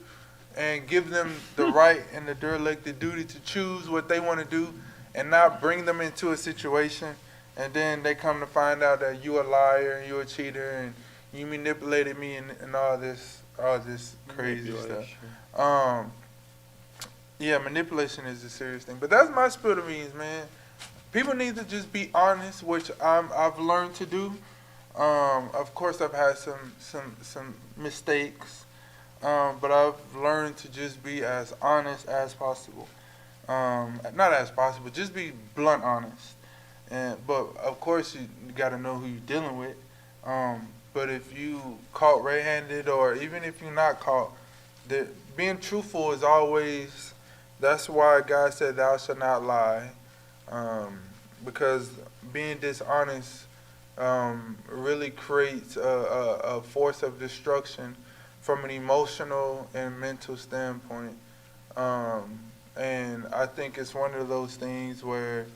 and give them the right and the derelict duty to choose what they want to do, and not bring them into a situation and then they come to find out that you a liar and you a cheater and you manipulated me and all this crazy stuff. Yeah, manipulation is a serious thing. But that's my spill of beans, man. People need to just be honest, which I've learned to do. Of course, I've had some mistakes, but I've learned to just be as honest as possible. Not as possible, just be blunt honest. But of course, you got to know who you're dealing with. But if you caught red-handed, or even if you're not caught, being truthful is always. That's why God said, "Thou shalt not lie," because being dishonest really creates a force of destruction from an emotional and mental standpoint. And I think it's one of those things where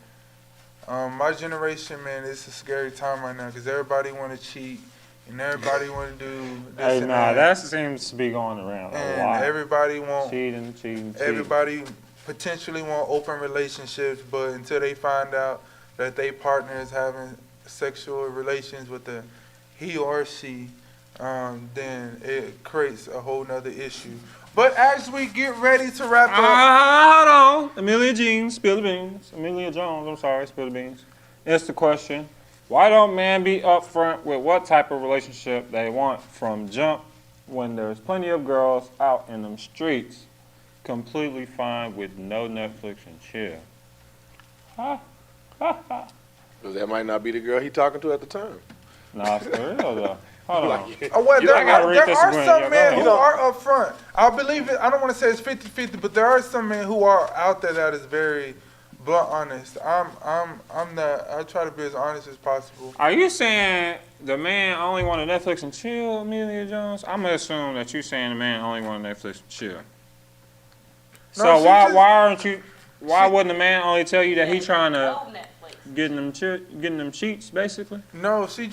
my generation, man, it's a scary time right now because everybody want to cheat and everybody want to do this and that. That seems to be going around a lot. Everybody want cheating. Everybody potentially want open relationships, but until they find out that their partner is having sexual relations with he or she, then it creates a whole nother issue. But as we get ready to wrap up, hold on. Amelia Jean, spill the beans. Amelia Jones, I'm sorry, spill the beans. It's the question: why don't men be upfront with what type of relationship they want from jump when there's plenty of girls out in them streets completely fine with no Netflix and chill? Because that might not be the girl he talking to at the time. Nah, it's for real though. Hold on. There are some men who are upfront. I believe it. I don't want to say it's 50-50, but there are some men who are out there that is very blunt honest. I try to be as honest as possible. Are you saying the man only wanted Netflix and chill, Amelia Jones? I'm gonna assume that you're saying the man only wanted Netflix and chill. So why wouldn't the man only tell you that he's trying to getting them cheats basically? No, she's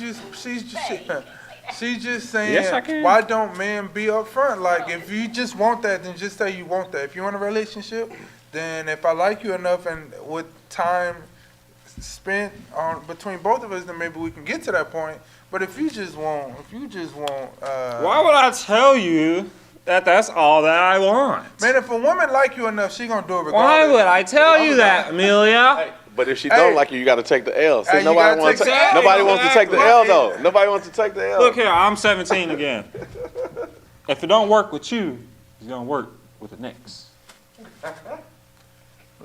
just saying, yes, I can. Why don't men be upfront? Like, if you just want that, then just say you want that. If you want a relationship, then if I like you enough and with time spent on between both of us, then maybe we can get to that point. But if you just want, why would I tell you that that's all that I want? Man, if a woman like you enough, she gonna do it regardless. Why would I tell you that, Amelia? Hey, but if she don't like you, you got to take the L. See, Hey, nobody wants to take the L though. Nobody wants to take the L. Look here, I'm 17 again. If it don't work with you, it's gonna work with the next.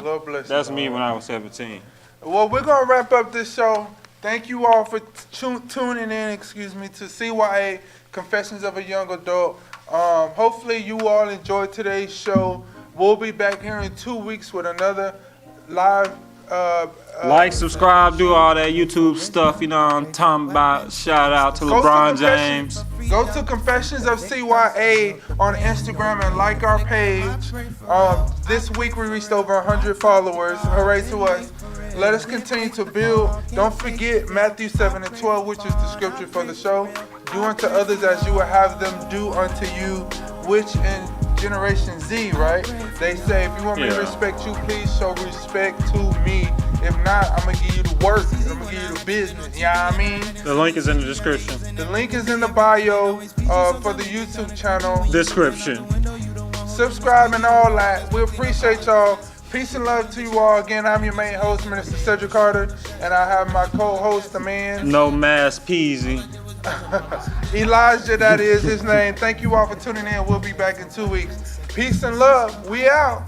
Lord bless you. That's me when I was 17. Well, we're going to wrap up this show. Thank you all for tuning in, to CYA, Confessions of a Young Adult. Hopefully you all enjoyed today's show. We'll be back here in 2 weeks with another live Like, subscribe, do all that YouTube stuff, you know what I'm talking about. Shout out to Go to LeBron Confessions- James. Go to Confessions of CYA on Instagram and like our page. This week we reached over 100 followers. Hooray to us. Let us continue to build. Don't forget Matthew 7:12, which is the scripture for the show. Do unto others as you would have them do unto you, which in Generation Z, right? They say, if you want me to Yeah. respect you, please show respect to me. If not, I'm going to give you the work. I'm going to give you the business. You know what I mean? The link is in the description. The link is in the bio for the YouTube channel. Description. Subscribe and all that. We appreciate y'all. Peace and love to you all. Again, I'm your main host, Minister Cedric Carter, and I have my co-host, the man, No Mass Peasy. Elijah, that is his name. Thank you all for tuning in. We'll be back in 2 weeks. Peace and love. We out.